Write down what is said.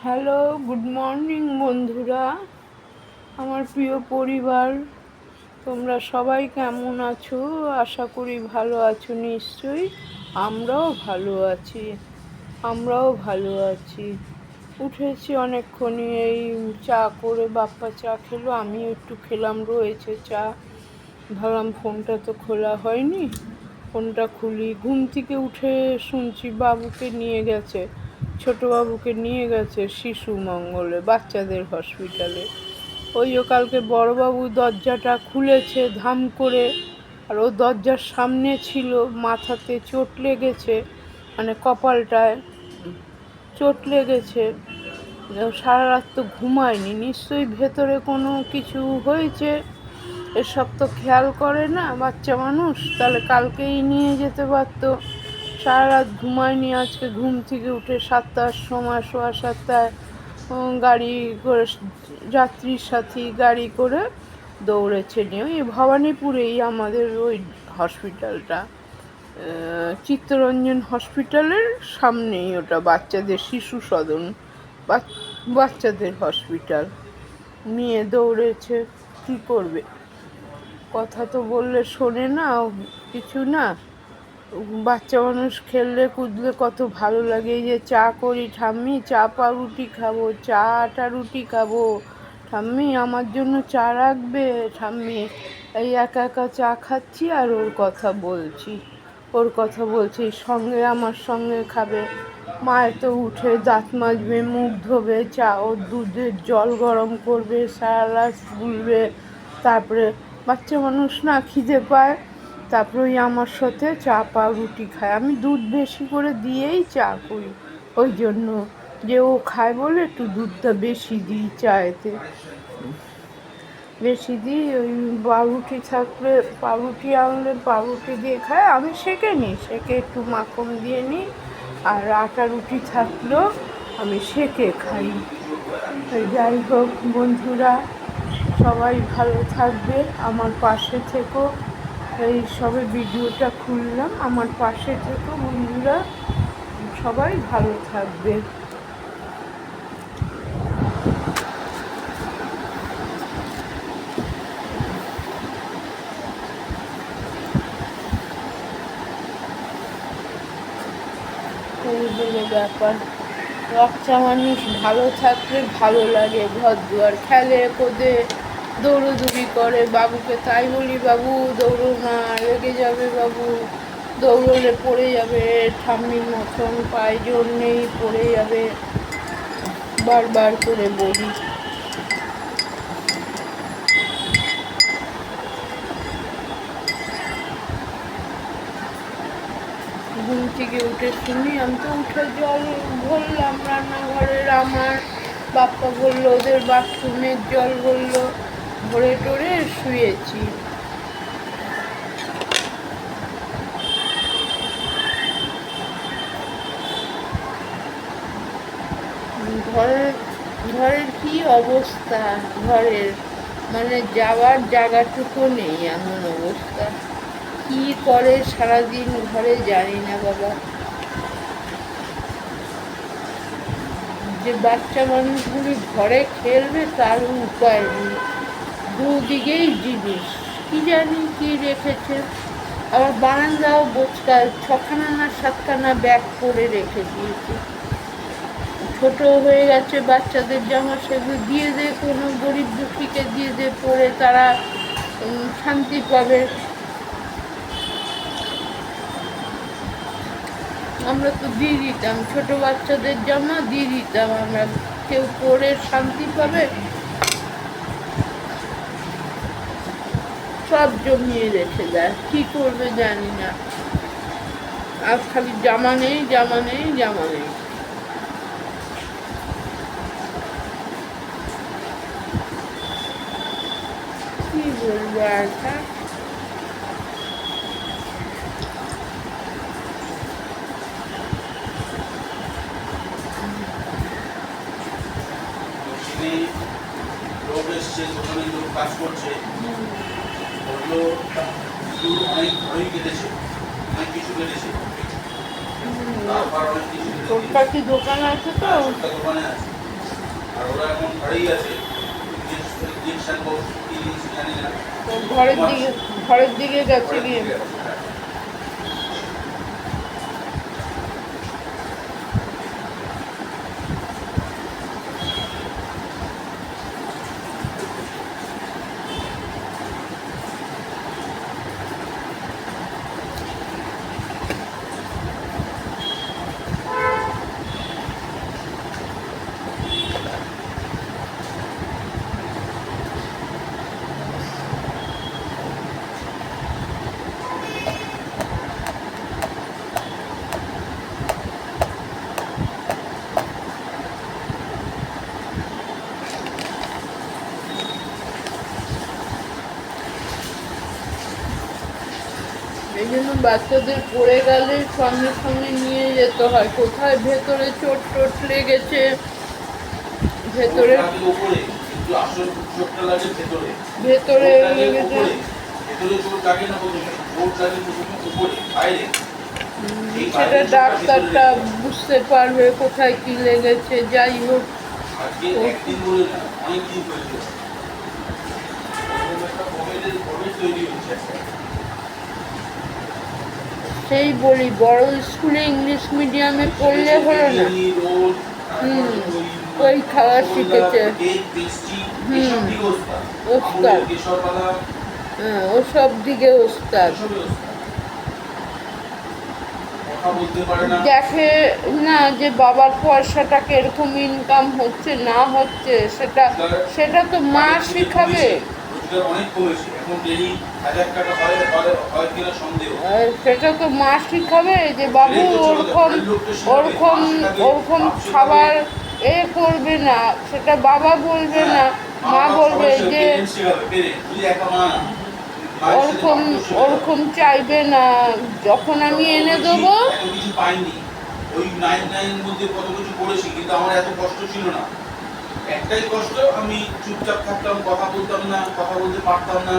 Hello, good morning বন্ধুরা, আমার প্রিয় পরিবার। তোমরা সবাই কেমন আছো? আশা করি ভালো আছো নিশ্চয়ই। আমরাও ভালো আছি। উঠেছি অনেকক্ষণই, এই চা করে বাপ্পা চা খেলো, আমিও একটু খেলাম, রয়েছে চা। ভাবলাম ফোনটা তো খোলা হয়নি, ফোনটা খুলি। ঘুম থেকে উঠে শুনছি বাবুকে নিয়ে গেছে, ছোট বাবুকে নিয়ে গেছে শিশু মঙ্গলে, বাচ্চাদের হসপিটালে। ওই যে কালকে বড়বাবু দরজাটা খুলেছে ধাম করে, আর ও দরজার সামনে ছিল, মাথাতে চোট লেগেছে, মানে কপালটায় চোট লেগেছে। সারা রাত তো ঘুমায়নি, নিশ্চয়ই ভেতরে কোনো কিছু হয়েছে, এসব তো খেয়াল করে না বাচ্চা মানুষ। তাহলে কালকেই নিয়ে যেতে পারতো। সারা রাত ঘুমায়নি, আজকে ঘুম থেকে উঠে 7টার সময়, সোয়া 7টায় গাড়ি করে, যাত্রীর সাথী গাড়ি করে দৌড়েছে নিয়ে। ওই ভবানীপুরেই আমাদের ওই হসপিটালটা, চিত্তরঞ্জন হসপিটালের সামনেই ওটা, বাচ্চাদের শিশু সদন, বাচ্চাদের হসপিটাল। নিয়ে দৌড়েছে, কি করবে, কথা তো বললে শোনে না, কিছু না। বাচ্চা মানুষ খেললে কুদলে কত ভালো লাগে। এই যে চা করি, ঠাম্মি চা পাউরুটি খাবো, চা আটা রুটি খাবো, ঠাম্মি আমার জন্য চা রাখবে, ঠাম্মি। এই একা একা চা খাচ্ছি আর ওর কথা বলছি সঙ্গে, আমার সঙ্গে খাবে। মায়ের তো উঠে দাঁত মাজবে, মুখ ধোবে, চা ও দুধের জল গরম করবে, সারা রাত গুলবে। তারপরে বাচ্চা মানুষ না, খিদে পায়, তারপরে ওই আমার সাথে চা পাউরুটি খায়। আমি দুধ বেশি করে দিয়েই চা করি, ওই জন্য যে ও খায় বলে একটু দুধটা বেশি দিই চায়েতে, বেশি দিই। ওই পাউরুটি থাকলে, পাউরুটি আনলে পাউরুটি দিয়ে খায়, আমি সেঁকে নিই, সেঁকে একটু মাখন দিয়ে নিই। আর আটা রুটি থাকলেও আমি সেঁকে খাই। যাই হোক বন্ধুরা, সবাই ভালো থাকবে, আমার পাশে থেকো। এই সবে ভিডিওটা খুললাম, আমার পাশে থেকো বন্ধুরা, সবাই ভালো থাকবে। এই হলো ব্যাপার। বাচ্চা মানুষ ভালো থাকলে ভালো লাগে, ঘর দুয়ার খেলে কোদে, দৌড়োদৌড়ি করে। বাবুকে তাই বলি, বাবু দৌড়ো না, রেগে যাবে বাবু, দৌড়লে পড়ে যাবে, ঠাম্মির মতন পায়ে জোর নেই, পড়ে যাবে, বারবার করে বলি। ঘুম থেকে উঠে শুনি, আমি তো উঠে জল ভরলাম রান্নাঘরের, আমার বাপ্পা বললো ওদের বাথরুমের জল বললো, ভরে টরে শুয়েছি। ঘরের ঘরের কি অবস্থা, ঘরের মানে যাওয়ার জায়গাটুকু নেই, এমন অবস্থা। কি করে সারাদিন ঘরে জানি না বাবা। যে বাচ্চা মানুষগুলি ঘরে খেলবে তার উপায় নেই, দুদিকেই জিনিস, কি জানি কি রেখেছে। আবার বারান্দাও বোচকায় 6খানা না 7খানা ব্যাগ করে রেখে দিয়েছে। ছোট হয়ে গেছে বাচ্চাদের জামা, সেগুলো দিয়ে দে, কোনো গরিব দুঃখীকে দিয়ে দে, পরে তারা শান্তি পাবে। আমরা তো দিয়ে দিতাম, ছোট বাচ্চাদের জামা দিয়ে দিতাম আমরা, কেউ পরে শান্তি পাবে। সব জমিয়ে রেখে দেয়, কি করবে জানি না। আর খালি জামা নেই, জামা নেই, জামা নেই। কি বলবো আর, লোক এসছে, দোকানে লোক কাজ করছে, ওগুলো অনেক ঘরেই কেটেছে, অনেক কিছু কেটেছে। তারপর অনেক কিছু ছোট্ট কি দোকান আছে তো, দোকানে আছে, ঘরেই আছে, ইঞ্জেকশন বক্স কি জানি না। তো ঘরের দিকে গেছে গিয়ে। এই জন্য বাচ্চাদের পড়ে গেলে সঙ্গে সঙ্গে নিয়ে যেতে হয়, কোথায় ভেতরে চোট টোট লেগেছে, ভেতরে উপরে কিন্তু আসল চোটটা লাগে ভেতরে। ভেতরে লেগেছে। ভেতরে চোট লাগে না প্রথমে, চোট লাগে প্রথমে উপরে বাইরে। সেটা ডাক্তারটা বুঝতে পারবে কোথায় কি লেগেছে। যাই হোক, আজকে একদিন বলে না, অনেক দিন হয়েছে একটা ভবের তৈরি হচ্ছে। সেই বলি বড় স্কুলে ইংলিশ মিডিয়ামে পড়লে হলো না। ওই খাওয়া শিখেছে। ওস্তাদ, হ্যাঁ, ওসব দিকে ওস্তাদ। দেখে না যে বাবার পয়সাটাকে এরকম ইনকাম হচ্ছে না হচ্ছে, সেটা তো মা শিখাবে। সেটা তো মা শিখাবে যে বাবু ওরকম ওরকম ওরকম খাবার করবে না, সেটা বাবা বলবে না, মা বলবে যে ওরকম ওরকম চাইবে না। যখন আমি এনে দেবো, কিছু পাইনি, ওই 9 মধ্যে কত কিছু করেছি, কিন্তু আমার এত কষ্ট ছিল না। একটাই কষ্ট, আমি চুপচাপ থাকতাম, কথা বলতাম না, কথা বলতে পারতাম না।